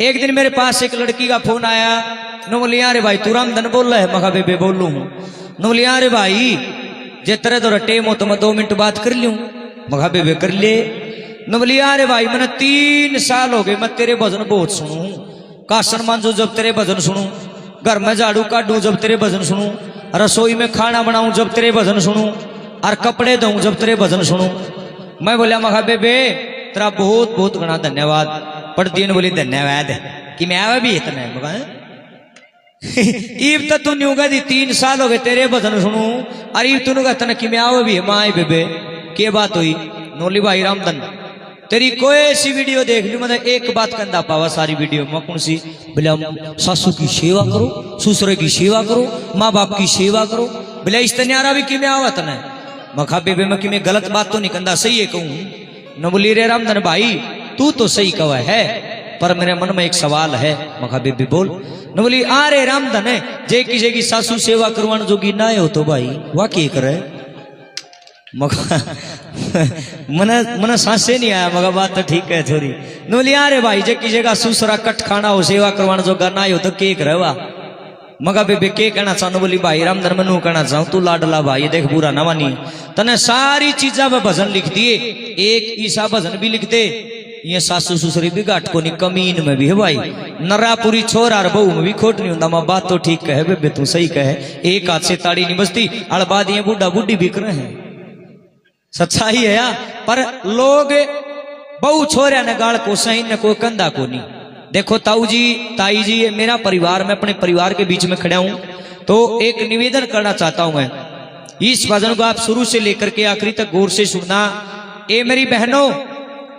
एक दिन मेरे पास एक लड़की का फोन आया, बोलिया अरे भाई तू रामधन बोल रहा है? मखा बेबे बोलू हूँ। बोलिया अरे भाई जे तेरे तो टेम हो तो मैं 2 मिनट बात कर लूँ। मखा बेबे कर ले। बोलिया अरे भाई मैंने 3 साल हो गए मैं तेरे भजन बहुत सुनू, कासन मांजू जब तेरे भजन सुनू, घर में झाड़ू काटू जब तेरे भजन सुनू, रसोई में खाना बनाऊं जब तेरे भजन सुनू, और कपड़े धोऊं जब तेरे भजन सुनू। मैं बोलिया मखा बेबे तेरा बहुत बहुत घना धन्यवाद। पढ़ती ने बोली धन्यवाद कि मैं आवा भी इतना है। ईब तक तू न्यू कहती 3 साल हो गए तेरे भजन सुनू, और ईब तू कहता कि मैं आवा भी है। माँ बेबे के बात हुई? नोली भाई रामधन तेरी कोई ऐसी वीडियो देख ली मतलब एक बात कंधा पावा सारी वीडियो में कौन सी? बोले सासू की सेवा करो, ससुर की सेवा करो, माँ बाप की सेवा करो। बोले इस तनियारा भी कि मैं आवत न मखा बेबे में कि मैं गलत बात तो नहीं कंधा सही है कहूँ। न बोली रे रामधन भाई तू तो सही कवा है पर मेरे मन में एक सवाल है। मखा बेबे बोल। न बोली अरे रामधन है जे किसी की सासू सेवा करवाने जोगी ना हो तो भाई वह के करे? मन सांसे नहीं आया मगर बात तो ठीक है छोरी। बोली अरे भाई जे किसी का ससुरा कट खाना हो सेवा करवाने जोगा ना हो तो के करे वा? मगा बेबे के कहना चाहूँ? बोली भाई रामधन मैं नू कहना चाहूँ तू लाडला भाई देख बुरा ना मानी, तने सारी चीजा में भजन लिख दिए, एक ईसा भजन भी लिख दे, ये सासू ससुरी भी घाट को नहीं कमीन में भी है भाई, नरापुरी छोर और बहू में भी खोट नहीं होता। माँ बात तो ठीक कहे बेबे तू सही कहे, एक हाथ से ताड़ी नहीं बजती, अड़बाद ये बूढ़ा बूढ़ी बिक रहे हैं, सच्चाई है यार। पर लोग बहु छोरिया ने गाड़ को सही न को कंधा को नहीं। देखो ताऊ जी ताई जी ये मेरा परिवार, मैं अपने परिवार के बीच में खड़ा हूं तो एक निवेदन करना चाहता हूं मैं, इस भजन को आप शुरू से लेकर के आखिरी तक गौर से सुनना। ए मेरी बहनों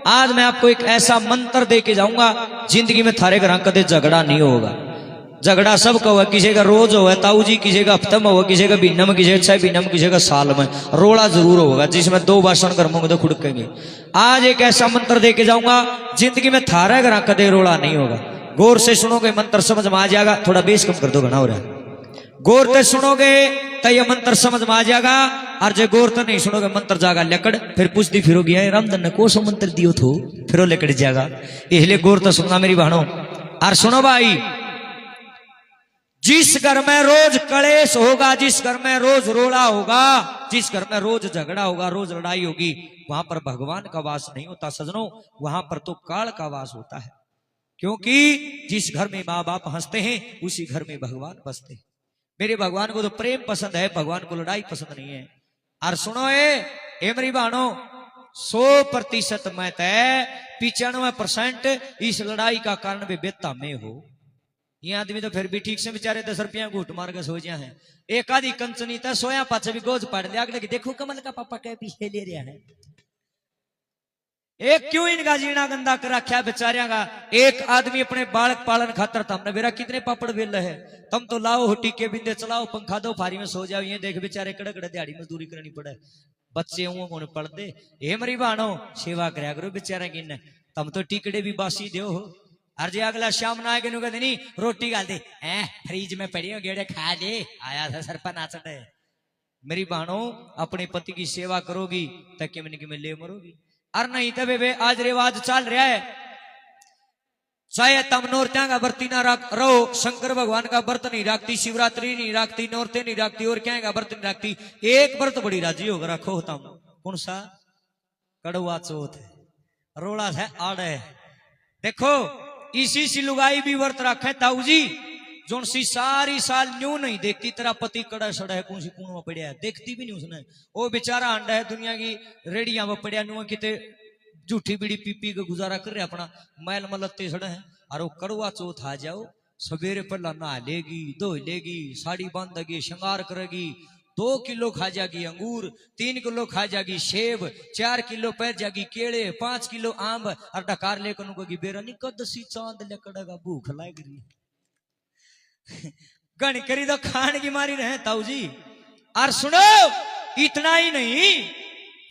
आज मैं आपको एक ऐसा मंत्र दे के जाऊंगा, जिंदगी में थारे घर कदे झगड़ा नहीं होगा। झगड़ा सबका हुआ, किसी का रोज हुआ ताऊ जी, किसी का हफ्ते में हुआ, किसी का बीना में, किसी का 6 बीना में, किसी का साल में। रोड़ा जरूर होगा जिसमें 2 भाषण कर्मों तो खुड़केंगे। आज एक ऐसा मंत्र दे के जाऊंगा जिंदगी में थारा घर कदे रोड़ा नहीं होगा। गौर से सुनोगे मंत्र समझ में आ जाएगा। थोड़ा बेस कम कर दो घना हो रहा है। गौर से सुनोगे तो ये मंत्र समझ में आ जाएगा, और जो गौर तो नहीं सुनोगे मंत्र जाएगा लकड़, फिर पूछती फिरोगी रामधन ने कौन सा मंत्र दियो थो, फिर लकड़ जाएगा। इसलिए गौर तो सुनना मेरी बहनों। और सुनो भाई, जिस घर में रोज कलेश होगा, जिस घर में रोज रोड़ा होगा, जिस घर में रोज झगड़ा होगा, रोज लड़ाई होगी, वहां पर भगवान का वास नहीं होता सजनों, वहां पर तो काल का वास होता है। क्योंकि जिस घर में माँ बाप हंसते हैं उसी घर में भगवान बसते हैं। मेरे भगवान को तो प्रेम पसंद है, भगवान को लड़ाई पसंद नहीं है। और सुनो ए मेरी बहनों, 100% मैं तय 95% इस लड़ाई का कारण भी बेता में हो। ये आदमी तो फिर भी ठीक से बेचारे 10 रुपया घूट मार के सो जा है। एक आदि कंचनी था सोया पाछे भी गोज पाड़ लिया, अगले देखो कमल का पापा क्या पीछे ले रहा है। एक क्यों इनका जीना गंदा कर रखा बेचारिया का। एक आदमी अपने बालक पालन खातर था, हमने मेरा कितने पापड़ बेल रहे, तुम तो लाओ टीके बिंदे चलाओ, पंखा दो, फारी में सो जाओ। ये देख बेचारे कड़े कड़े दिहाड़ी मजदूरी करनी पड़े, बच्चे उन पढ़ दे। हे मरी बहनों सेवा कराया करो बेचारा की, तुम तो टिकड़े भी बासी दो हो। और जो अगला शाम ना आए कहते नहीं रोटी गाल दे, फ्रिज में पड़ी हो गेड़े खा ले, आया था सर पर नाचट है। मेरी बहनों अपने पति की सेवा करोगी तो किमें किमें ले मरोगी। और नहीं तो बेबे आज रिवाज चल रहा है, चाहे तम नौरत्या का व्रती ना रहो, शंकर भगवान का व्रत नहीं रखती, शिवरात्रि नहीं रखती, नौरते नहीं रखती, और क्या का व्रत नहीं रखती, एक व्रत बड़ी राजी होकर रखो होता हूं। कौन सा? कड़वा चौथ है, रोड़ा है आड़ है। देखो इसी सी लुगाई भी व्रत रखे ताऊ जी, जो सी सारी साल न्यू नहीं देखती तेरा पति कड़ा सड़ा है, कौन सी कूण में पड़िया है, देखती भी नहीं उसने। वो बेचारा अंडा है दुनिया की रेडिया में पड़िया, नुआ किते झूठी बीड़ी पी पी के गुजारा कर रहे अपना, मैल मलत्ते सड़े हैं। और वो कड़वा चौथ आ जाओ, सवेरे पहला नहा लेगी, धो लेगी, साड़ी बांधेगी, श्रृंगार करेगी, 2 किलो खा जाएगी अंगूर, 3 किलो खा जाएगी सेब, 4 किलो पैर जाएगी केले, 5 किलो आम, और डकार लेकर उनको बेरा नहीं कदसी चांद लेकर भूख लाग रही गण करी तो खान की मारी रहे ताऊ जी। और सुनो इतना ही नहीं,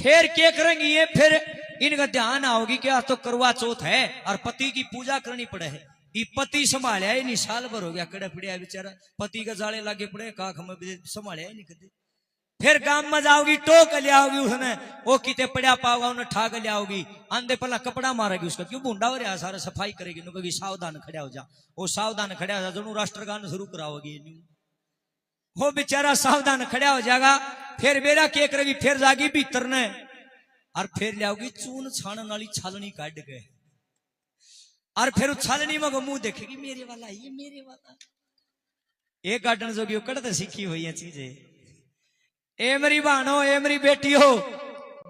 फिर क्या करेंगी ये, फिर इनका ध्यान आओगी कि आज तो करवा चौथ है और पति की पूजा करनी पड़े है। ये पति संभालिया ही नहीं, साल भर हो गया कड़े पड़िया बेचारा, पति का जाले लागे पड़े, काख में संभालिया ही नहीं कदे। फिर गांव में जाओगी टोक ले आओगी उसने वो किते पड़ा पाओगा उन्हें ठाक ले आओगी आंधे पहला कपड़ा मारेगी उसका क्यों बूंदा हो रहा सारा सफाई करेगी नु कहेगी सावधान खड़ा हो जा वो सावधान खड़ा हो जा जरूर राष्ट्रगान शुरू कराओगी वो बेचारा सावधान खड़ा हो जाएगा फिर मेरा के करेगी फिर जागी भीतर ने और फिर ले आओगी चून छान वाली छालनी काट के और फिर छालनी में मुंह देखेगी मेरे वाला ये मेरे वाला एक गार्डन जो कड़ते सीखी हुई है चीजें ए मेरी बहनो ए मेरी बेटी हो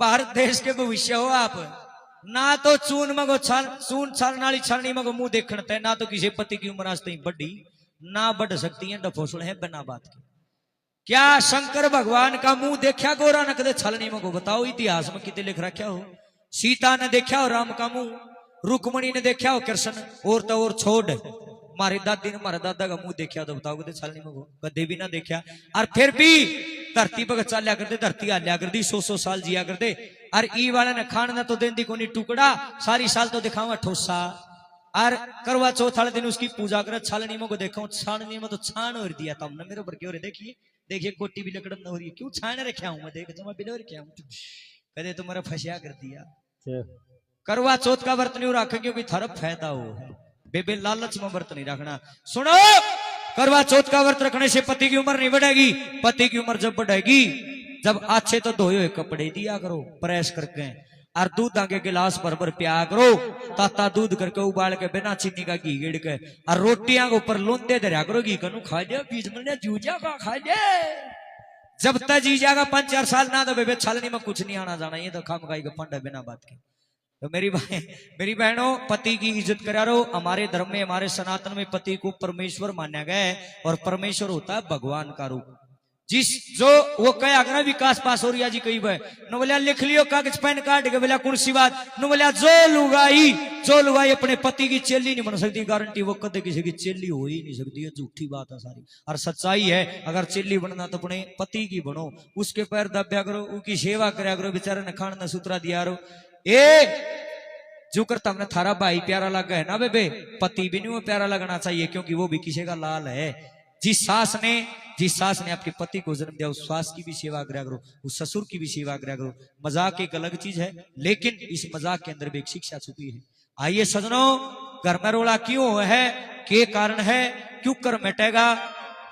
भारत देश के भविष्य हो आप ना तो चून मगो चून छालने वाली छालनी मगो मुंह देखते ना तो किसी पति की उम्र आज बड़ी ना बढ़ सकती है डफोसड़ है बिना बात के क्या शंकर भगवान का मुंह देखा गोरा न कदे छलनी में को बताओ इतिहास में कितने लिख रखा हो सीता ने देखा हो राम का मुंह रुक्मणी ने देखा हो कृष्ण और तो और छोड़ मारे दादी ने मारे दादा का मुंह देखा तो बताओ कदे छलनी में को कदे भी ना देखा और फिर भी धरती पर चलिया करते धरती हालिया करती 100 साल जिया करते और ई वाले ने खान ना तो देंदी कोनी टुकड़ा सारी साल तो दिखावा ठोसा और करवा चौथ वाले दिन उसकी पूजा करे छलनी में को देखा छाननी में तो छान और दिया था हमने मेरे ऊपर क्यों देखिए देखिए कोटी भी लकड़म न हो रही है क्यों छाने रखे हूं मैं देख जमा बिलो रखे हूं कदे तुम्हारा फसिया कर दिया करवा चौथ का व्रत नहीं रखा क्योंकि थारा फायदा हो बेबे लालच में व्रत नहीं रखना सुनो करवा चौथ का व्रत रखने से पति की उम्र नहीं बढ़ेगी पति की उम्र जब बढ़ेगी जब अच्छे तो धोए हुए कपड़े दिया करो प्रेस करके और दूध आगे गिलास भर पिया करो ताता दूध करके उबाल के बिना चीनी का घी गिड़ के और रोटियां के ऊपर लोंदे दरिया करो घी कनु खा लिया बीच में जूझा का खा लिया जब तक जी जाएगा 5-4 साल ना तो बेबे छलनी में कुछ नहीं आना जाना ये तो खाम खाई का फंड है बिना बात के तो मेरी बहनों पति की इज्जत करा रहो हमारे धर्म में हमारे सनातन में पति को परमेश्वर माना गया है और परमेश्वर होता है भगवान का रूप जिस जो वो कहे अगर विकास पास हो रही जी कही न बोलिया लिख लियो कागज पैन कार्ड के बोलिया कौन सी बात न बोलिया जो लुगाई अपने पति की चेली नहीं बन सकती गारंटी वो कदे किसी की चेली हो ही नहीं सकती है झूठी बात है सारी और सच्चाई है अगर चेली बनना तो अपने पति की बनो उसके पैर दब्या करो उसकी सेवा कराया करो बेचारे ने खाना सूत्रा दिया रो ए जो करता हमने थारा भाई प्यारा लगा है ना बेबे पति भी नहीं वो प्यारा लगना चाहिए क्योंकि वो भी किसी का लाल है जिस सास ने आपके पति को जन्म दिया उस सास की भी सेवा करा करो उस ससुर की भी सेवा करा करो मजाक एक अलग चीज है लेकिन इस मजाक के अंदर भी एक शिक्षा छुपी है आइए सजनों घर में रोड़ा क्यों है के कारण है क्यों कर मिटेगा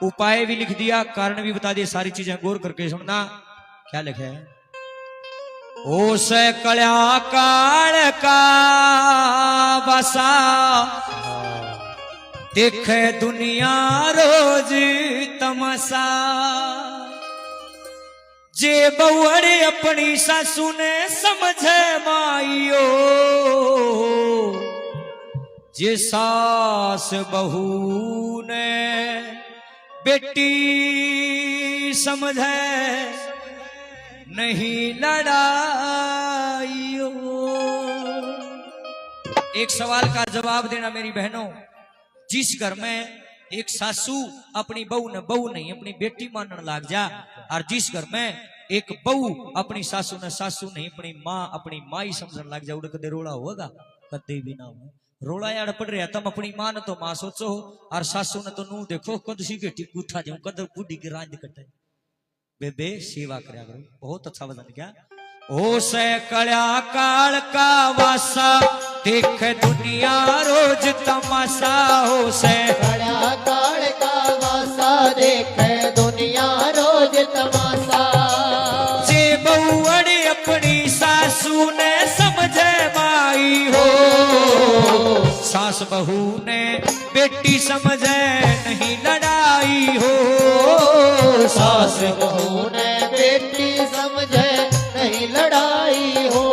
उपाय भी लिख दिया कारण भी बता दिया सारी चीजें गौर करके सुनना क्या लिखा है ओ से कल्या काल का बसा देखे दुनिया रोज तमसा जे बउड़े अपनी सासू ने समझे माइयो जे सास बहू ने बेटी समझे नहीं लड़ाइयो एक सवाल का जवाब देना मेरी बहनों जिस घर में एक सासू अपनी बहू नहीं अपनी बेटी मानने लग जा और जिस घर में एक बहू अपनी सासू नहीं अपनी माँ ही समझने लग जा उड़ कदे रोड़ा होगा कदे भी ना हो रोड़ा यार पड़ रहा तुम अपनी माँ ने तो माँ सोचो और सासू ने तो नू देखो कद सी बेटी गुठा जाऊं कद बूढ़ी की रांझ कटे बेबे सेवा करया करो बहुत अच्छा वजन क्या ओ से कल्या काल का वासा देख दुनिया रोज तमाशा हो से कल्या काल का वासा देख दुनिया रोज तमाशा जे बउड़ी अपनी सासू ने समझे माई हो सास बहू ने बेटी समझे नहीं लड़ाई हो सास बहू ने बेटी समझे नहीं लड़ाई हो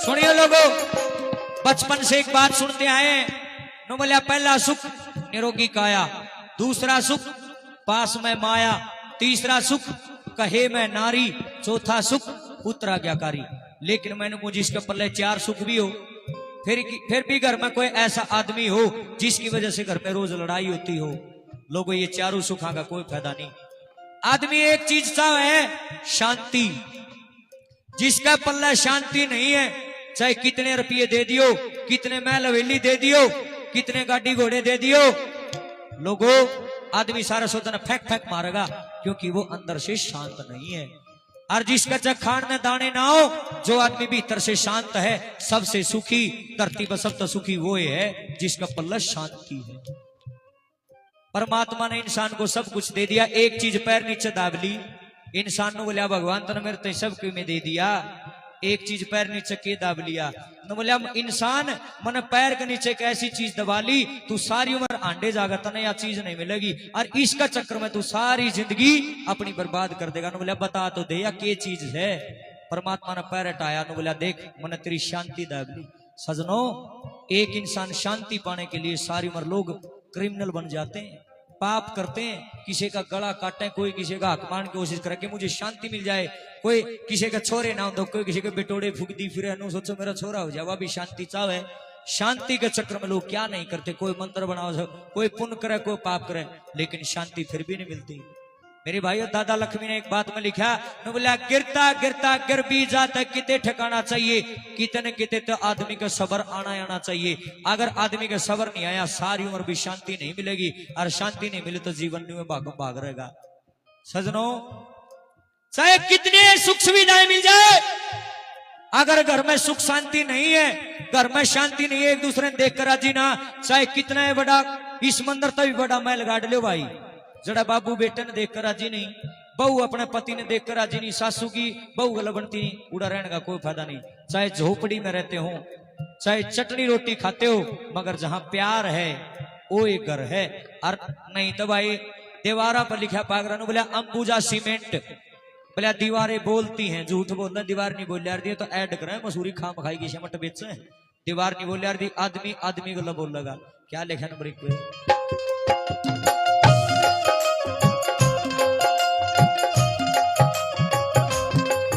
सुनिए लोगों बचपन से एक बात सुनते आए नो बोलिया पहला सुख निरोगी काया दूसरा सुख पास में माया तीसरा सुख कहे में नारी चौथा सुख पुत्र आज्ञाकारी लेकिन मैंने मुझे इसके पल्ले 4 सुख भी हो फिर भी घर में कोई ऐसा आदमी हो जिसकी वजह से घर में रोज लड़ाई होती हो लोगों ये चारों सुखों का कोई फायदा नहीं आदमी एक चीज सा है शांति जिसका पल्ला शांति नहीं है चाहे कितने रुपये दे दियो, कितने महल हवेली दे दियो, कितने गाड़ी घोड़े दे दियो, लोगों आदमी सारा सोचना फेंक फेंक मारेगा, क्योंकि वो अंदर से शांत नहीं है। और जिसका चखान में दाने ना हो, जो आदमी भीतर से शांत है, सबसे सुखी धरती पर सब तो सुखी वो है जिसका पल्ला शांति है। परमात्मा ने इंसान को सब कुछ दे दिया, एक चीज पैर नीचे दाब ली, इंसान ने बोलिया भगवान तने मेरे तो सब में दे दिया, एक चीज पैर नीचे के दाब लिया न बोलिया इंसान मन पैर के नीचे एक ऐसी चीज दबा ली तू सारी उम्र आंडे जागा तने या चीज नहीं मिलेगी, और इसका चक्कर में तू सारी जिंदगी अपनी बर्बाद कर देगा। न बोलिया बता तो दे या के चीज है। परमात्मा ने पैर हटाया, न बोलिया देख मन तेरी शांति दाब ली। सजनों, एक इंसान शांति पाने के लिए सारी उम्र लोग क्रिमिनल बन जाते हैं, पाप करते हैं, किसी का गला काटे, कोई किसी का हक मान की कोशिश करे कि मुझे शांति मिल जाए, कोई किसी का छोरे ना हो, कोई किसी के बेटोड़े फूक दी फिर सोचो मेरा छोरा हो जाए, वह भी शांति चाहे। शांति के चक्कर में लोग क्या नहीं करते, कोई मंत्र बनाओ, कोई पुण्य करे, कोई पाप करे, लेकिन शांति फिर भी नहीं मिलती। मेरे भाइयों, दादा लक्ष्मी ने एक बात में लिखा, बोला गिरता गिरता गिर भी जाता किते ठिकाना चाहिए, कितने किते तो आदमी का सबर आना चाहिए। अगर आदमी का सबर नहीं आया, सारी उम्र भी शांति नहीं मिलेगी, और शांति नहीं मिले तो जीवन में भाग रहेगा। सजनों, चाहे कितने सुख सुविधाएं मिल जाए, अगर घर में सुख शांति नहीं है, घर में शांति नहीं है, एक दूसरे देख कर राजी ना, चाहे कितना है बड़ा इस मंदिर तो भी बड़ा महल गाड़ लो भाई, जड़ा बाबू बेटे ने देखकर राजी नहीं, बहू अपने पति ने देखकर राजी नहीं, सासू की बहू गल बनती नहीं, उड़ा रहने का कोई फायदा नहीं। चाहे झोपड़ी में रहते हो, चाहे चटनी रोटी खाते हो, मगर जहां प्यार है वो एक घर है। और नहीं तो भाई दीवारा पर लिखा पागरा ने बोला अंबुजा सीमेंट, बोला दीवारें बोलती हैं, झूठ बोलना, दीवार नहीं बोल यार दी तो ऐड करें मसूरी खाम खाई की शमट बेच, दीवार नहीं बोल यार दी, आदमी आदमी को बोल लगा। क्या लिखा नंबर एक पे,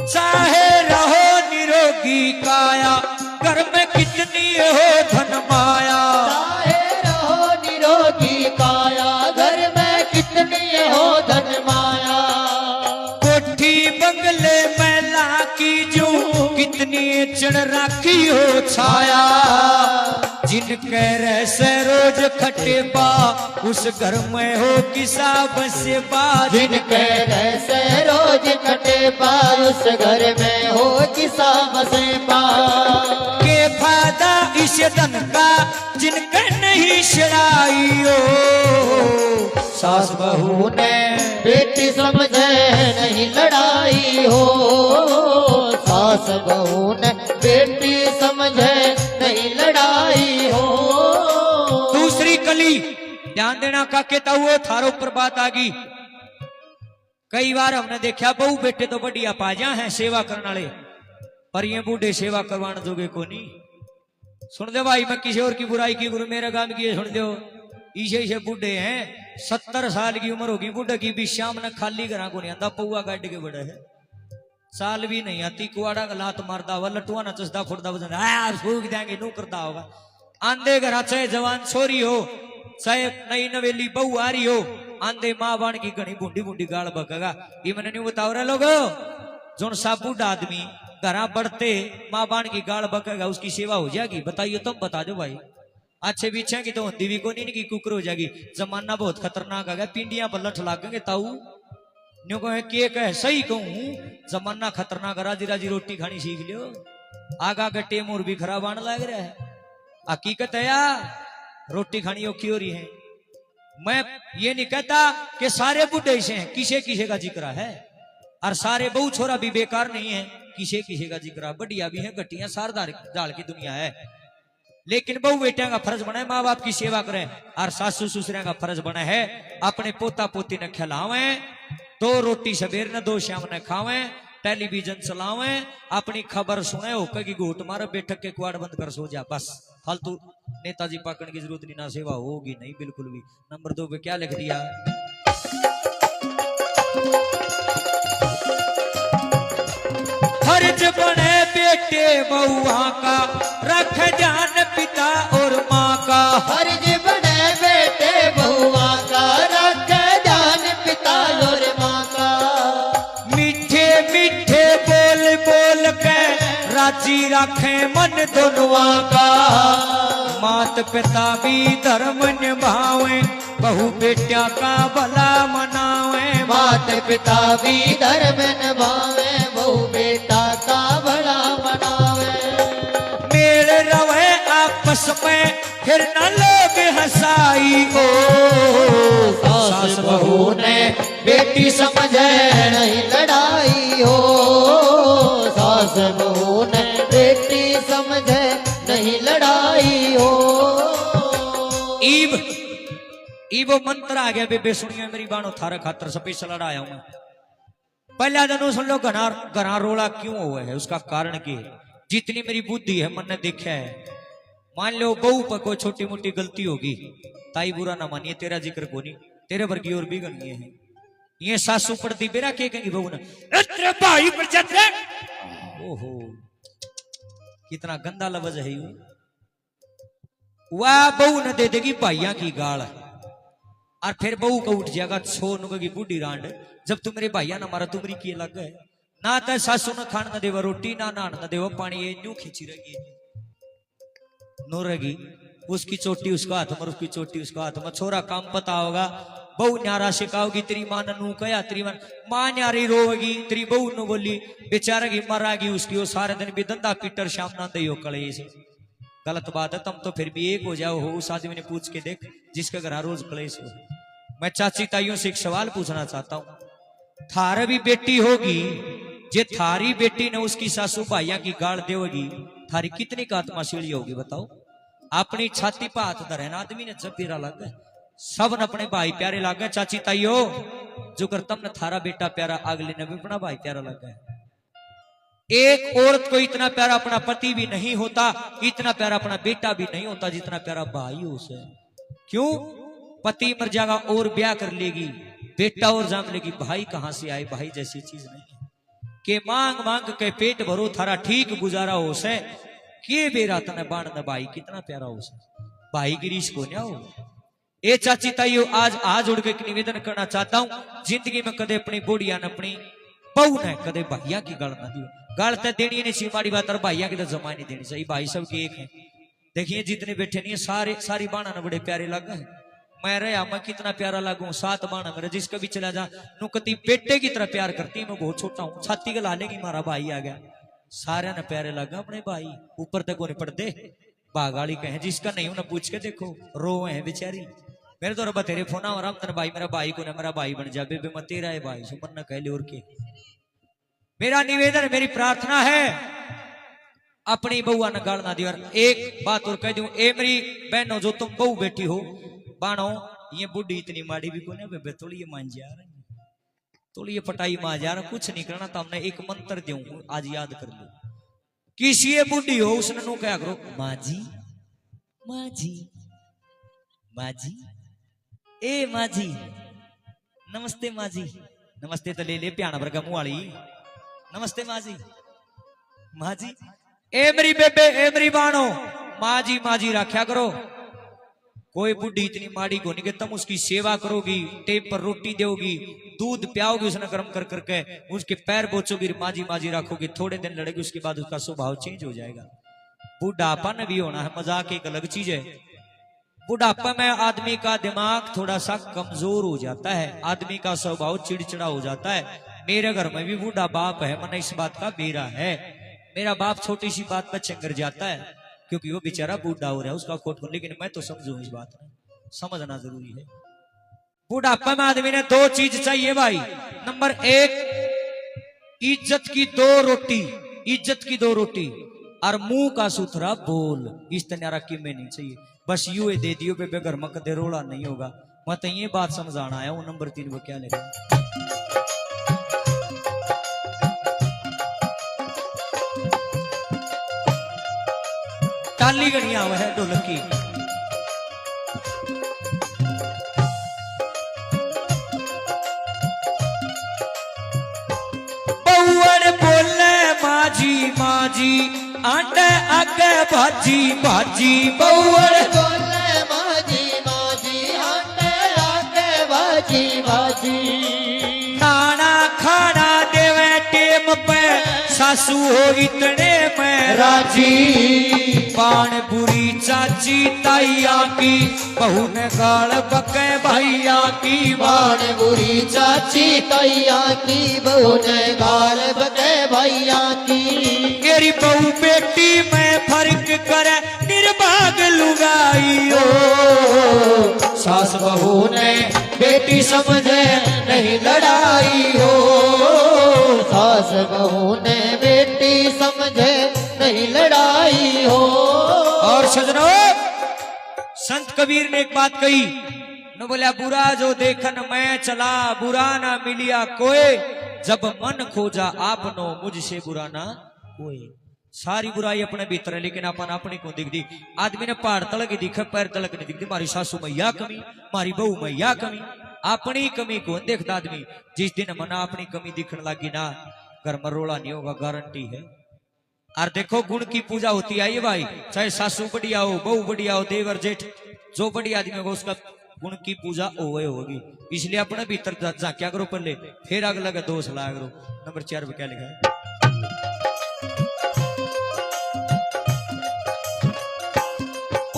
चाहे रहो निरोगी काया, घर में कितनी हो धन माया, चाहे रहो निरोगी काया, घर में कितनी हो धन माया, कोठी बंगले मैला की जो कितनी चढ़ रखी हो छाया, जिनके रैसे रोज खटे पा उस घर में हो किसा बसे पा, जिनके रैसे रोज कटे पा उस घर में हो किसा बसे पा, के फायदा इस धन का जिनके नहीं शराई हो, सास बहू ने बेटी समझे नहीं लड़ाई हो, सास बहू ने बेटी समझे नहीं लड़ाई हो। दूसरी कली ध्यान देना का कहता हुआ थारो पर बात आ गई। कई बार हमने देखा बहू बेटे तो बढ़िया पाजा हैं सेवा करने वाले, पर ये बूढ़े सेवा करवाने जोगे को नहीं। सुन दो भाई, मैं किसी और की बुराई की गुरु मेरे गांव की सुन दो, इसे बूढ़े हैं 70 साल की उम्र होगी, बूढ़े की भी शाम ने खाली घरा को नहीं आंदा, पौआ काट के बड़ा है, साल भी नहीं आती, कुआड़ा का लात मारता हुआ, लटुआ ना चसदा फुटदा वजन फूक देंगे नू करता होगा। आंधे घर चाहे जवान छोरी हो, चाहे नई नवेली बहू आ रही हो, आंधे माँ बाण की घनी बूढ़ी बूढ़ी गाल बकेगा। ये मैंने नहीं बताओ रहे लोगो, जो सा बूढ़ा आदमी घरा बढ़ते माँ बाण की गाल बकेगा, उसकी सेवा हो जाएगी? बताइए, तुम बता दो भाई। अच्छे पीछे की तो हिंदी भी को नहीं की कुकर हो जाएगी। जमाना बहुत खतरनाक आ गया, पिंडिया पर लठ लागेंगे ताऊ न्यू कहे के सही कहूं, जमाना खतरनाक, राजी राजी रोटी खानी सीख लियो, आगा के टेम और भी खराब आने लग रहा है। हकीकत है यार, रोटी खानी औखी हो रही है। मैं ये नहीं कहता कि सारे बुढ़े ऐसे हैं, किसे किसे का जिक्र है, और सारे बहू छोरा भी बेकार नहीं है, किसे किसे का जिक्र, बढ़िया भी है, घटिया सार दाल की दुनिया है। लेकिन बहू बेटिया का फर्ज बना है माँ बाप की सेवा करें, और सासू ससुर का फर्ज बना है अपने पोता पोती ने खिलावे, 2 रोटी सवेर ने 2 शाम ने खावे, टेलीविजन चलावे, अपनी खबर सुने, होकर की घूट मारो, बैठक के कुआड़ बंद कर सो जा, बस। फालतू नेताजी पाकड़ की जरूरत नहीं, ना सेवा होगी नहीं, बिल्कुल भी। नंबर 2 पे क्या लिख दिया, फर्ज बने बेटे बहुआ का, रख जान पिता और माँ का, फर्ज बने बेटे बहुआ का, रख जान पिता और माँ का, मीठे मीठे बोल बोल के राजी राखे मन दोनों का, मात पिता भी धर्म निभावे, बहु बेटिया का भला मनावे। मात पिता भी धर्म निभावे, बहु बेटा का भला मनावे। मेल रवे आपस में फिर न लोग हंसाई हो, सास बहू ने बेटी समझे नहीं लड़ाई हो, सास बहू ने बेटी समझे नहीं लड़ाई हो। वो मंत्र आ गया बेबे सुनिए मेरी बाणो थारे खातर स्पेशल लड़ाया हूं। पहला दिन सुन लो घना रोला क्यों हुआ है, उसका कारण की है। जितनी मेरी बुद्धि है मन ने देखा है, मान लो बहू पर कोई छोटी मोटी गलती होगी, ताई बुरा ना मानिए, तेरा जिक्र को नहीं, तेरे वर्गी और भी गणनीय है। ये सासू पड़ती बेरा के कहेंगी बहू ने तेरे भाई पर जाते। ओहो कितना गंदा लफ्ज है ये। वह बहू ने दे देगी भाइया की गाल, और फिर बहू को उठ जाएगा छोन की बूढ़ी रांड, जब तू मेरे भाइया ना मारा तुमरी की लग है ना, तो सासू ने खान न देवा रोटी ना नहान न देवा पानी, ये न्यू खींची रही नो रगी, उसकी चोटी उसका हाथ में, उसकी चोटी उसका हाथ में। छोरा काम पता होगा, बहू न्यारा सिखाओगी, तेरी मां ने नू कया, तेरी मां न्यारी रोवेगी, तेरी बहू ने बोली बेचारेगी मरागी उसकी, वो सारे दिन भी धंधा पीटर शाम ना दे कले से। गलत बात है, तुम तो फिर भी एक हो जाओ हो। उस आदमी ने पूछ के देख जिसके घर रोज कलेश हो। मैं चाची ताइयों से एक सवाल पूछना चाहता हूं, थारे भी बेटी होगी, जे थारी बेटी ने उसकी सासू भाइया की गाड़ देगी, थारी कितनी का आत्मा सीढ़ी होगी बताओ। अपनी छाती पर हाथ धरे ना आदमी ने जब पेरा लग गए, सब ने अपने भाई प्यारे लग गए। चाची ताइयो जो कर तुमने थारा बेटा प्यारा, अगले ने भी अपना भाई प्यारा लग गया। एक औरत को इतना प्यारा अपना पति भी नहीं होता, इतना प्यारा अपना बेटा भी नहीं होता जितना प्यारा भाई हो उसे। क्यों? पति मर जाएगा और ब्याह कर लेगी, बेटा और जाम लेगी, भाई कहां से आए? भाई जैसी चीज नहीं के मांग मांग के पेट भरो थारा ठीक गुजारा हो से, के बेरा तने बाण न भाई कितना प्यारा हो से, भाई की रीस को न्या हो। ए चाची ताइयो आज जोड़ के एक निवेदन करना चाहता हूं, जिंदगी में कदे अपनी बुढ़िया ने अपनी बहू ने कदे भाइया की गल ना दियो। गल तो देनी नहीं सी माड़ी बात, और भाइया की तो जमा नहीं देनी चाहिए। भाई सब के एक है। देखिए जितने बैठे नहीं सारी बाणा ने बड़े प्यारे लग गए। मैं रहा मैं कितना प्यारा लागू, 7 बाणा मेरे जिसका भी चला जा नुकती बेटे की तरह प्यार करती है। मैं बहुत छोटा हूँ, छाती गला लेगी मारा भाई आ गया, सारे ने प्यारे लगा अपने भाई। ऊपर तक वो नहीं पड़ते, बागाड़ी कहे जिसका नहीं उन्हें पूछ के देखो, रो है बेचारी। मेरे तो रबा तेरे फोन आराम तेरा भाई, मेरा भाई को ना मेरा भाई बन जा, बेबे मैं तेरा है भाई, सुमन न कह ले और के। मेरा निवेदन मेरी प्रार्थना है, अपनी बहुआ न गाल ना दियो। एक बात और कह दूं, ए मेरी बहनों जो तुम बहू बेटी हो, बाणो ये बुढ़ी इतनी माड़ी भी को बेबे, थोड़ी ये मान जा रही, थोड़ी ये पटाई मान जा रहा, कुछ नहीं करना। तुमने एक मंत्र दूं आज याद कर लो। किसी ये बुढ़ी हो उसने नो क्या करो, माँ जी माँ जी माँ जी, ए माँ जी नमस्ते माँ जी, नमस्ते तो ले ले प्याना वर्गा मुंह वाली, नमस्ते माँ जी माँ जी। ए मेरी बेबे ए मेरी बाणो माँ जी रखा करो। कोई बुढ़ी इतनी माड़ी को नहीं कि तुम उसकी सेवा करोगी, टेप पर रोटी दोगी, दूध पियाओगी उसने गर्म कर करके, उसके पैर बोचोगी, माँ जी रखोगी, थोड़े दिन लड़ेगी, उसके बाद उसका स्वभाव चेंज हो जाएगा। बुढ़ापा न भी होना है, मजाक एक अलग चीज है। बुढ़ापा में आदमी का दिमाग थोड़ा सा कमजोर हो जाता है, आदमी का स्वभाव चिड़चिड़ा हो जाता है। मेरे घर में भी बूढ़ा बाप है, मन इस बात का बेरा है। मेरा बाप छोटी सी बात पर चंगर जाता है, क्योंकि वो बेचारा बूढ़ा हो रहा है, उसका खोट। लेकिन मैं तो समझू इस बात में, समझना जरूरी है। बुढ़ापा में आदमी ने 2 चीज चाहिए भाई। नंबर 1 इज्जत की 2 रोटी और मुंह का सुथरा बोल। इस तरह की में नहीं चाहिए, बस यू दे दियो बेबे, घर में कदे रोड़ा नहीं होगा। मैं तो ये बात समझाना आया हूं। नंबर 3 वो क्या लेगा, ताली गणिया हुआ है ढोलक की। बउअड़ बोले माँ जी आटे आगे भाजी बउअड़ बोले माँ जी आटे आगे भाजी। खाना देवे टेम पे सासू हो इतने में राजी बाण बुरी चाची ताइया की बहू ने गाल बके भैया की बाण बुरी चाची तैया की बहू ने गाल बके भैया की मेरी बहू बेटी में फर्क करे निर्भाग लुगाई हो सास बहू ने बेटी समझे नहीं लड़ाई हो सास बहू ने बेटी समझे नहीं लड़ाई हो। और सजनो संत कबीर ने एक बात कही न बोला बुरा जो देखन मैं चला बुरा ना मिलिया कोई जब मन खोजा आपनो मुझसे बुरा ना कोई। सारी बुराई अपने भीतर है लेकिन अपन अपनी को दिख दी। आदमी ने पहाड़ तलक दिखे पैर तलक नहीं दिखती। मारी सासू मैया कमी मारी बहू मैया कमी अपनी कमी को देखता आदमी। जिस दिन मना अपनी कमी दिखने लगी ना घर मरोड़ा नहीं होगा गारंटी है। और देखो गुण की पूजा होती है ये भाई चाहे सासू बढ़िया हो बहू बढ़िया हो देवर जेठ जो बढ़िया आदमी होगा उसका गुण की पूजा होगी। इसलिए अपने भीतर झांकिया करो पहले फिर अगला का दोष लाया करो। नंबर 4 पे क्या लिखा है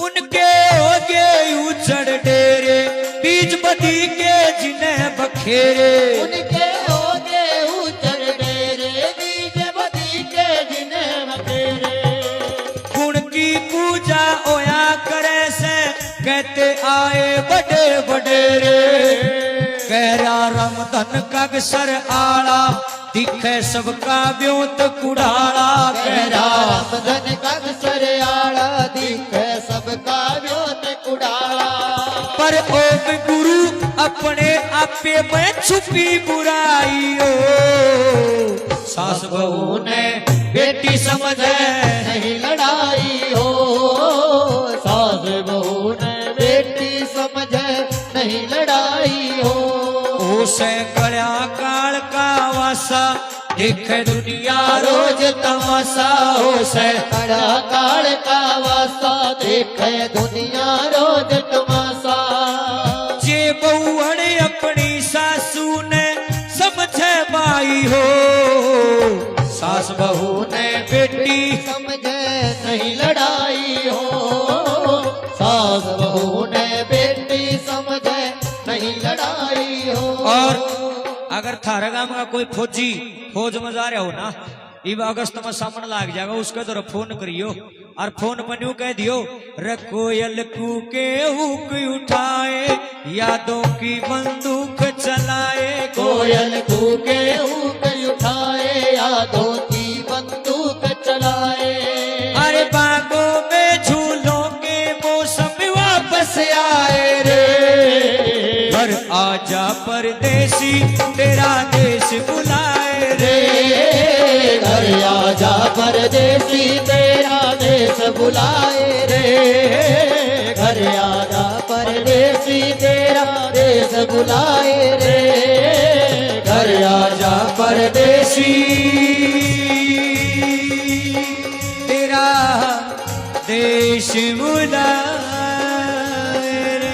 उनके होगे उचड़ डेरे बीज बदी के जिन्हें बखेरे उनके होगे उचड़ डेरे बीज बदी के जिन्हें बखेरे गुण की पूजा होया करे से कहते आए बड़े बडेरे कहरा रमधन कगसर आला दिखे सबका व्योत कुड़ाला कहरा रमधन कगसर आला दिखे सबका व्योत कुड़ाला। पर ओम गुरु अपने आपे में छुपी बुराई हो सास बहू ने बेटी समझे नहीं लड़ाई हो सास बहू ने बेटी समझे नहीं लड़ाई हो। उसे गया काल का वासा देखे दुनिया रोज तमाशा उसे कड़ा काल का वासा देखे दुनिया रोज तमाशा। जे बहुअण अपनी सासू ने समझे बाई हो सास बहू ने बेटी समझे नहीं लड़ाई हो सास बहू ने बेटी समझे नहीं लड़ाई हो। और अगर थारा गांव का कोई फौज में जा रहा हो ना इब अगस्त में सामने लाग जाएगा उसके तरफ फोन करियो और फोन पर न्यू कह दियो रे कोयल कूके हुक उठाए यादों की बंदूक चलाए कोयल कूके हुक उठाए यादों की बंदूक चलाए। अरे बागों में झूलों के मौसम वापस आए रे घर आजा परदेसी तेरा देश बुलाए रे घर आजा परदेसी तेरा देश बुलाए रे घर आजा परदेसी तेरा देश बुलाए रे घर आजा परदेसी तेरा देश बुलाए रे।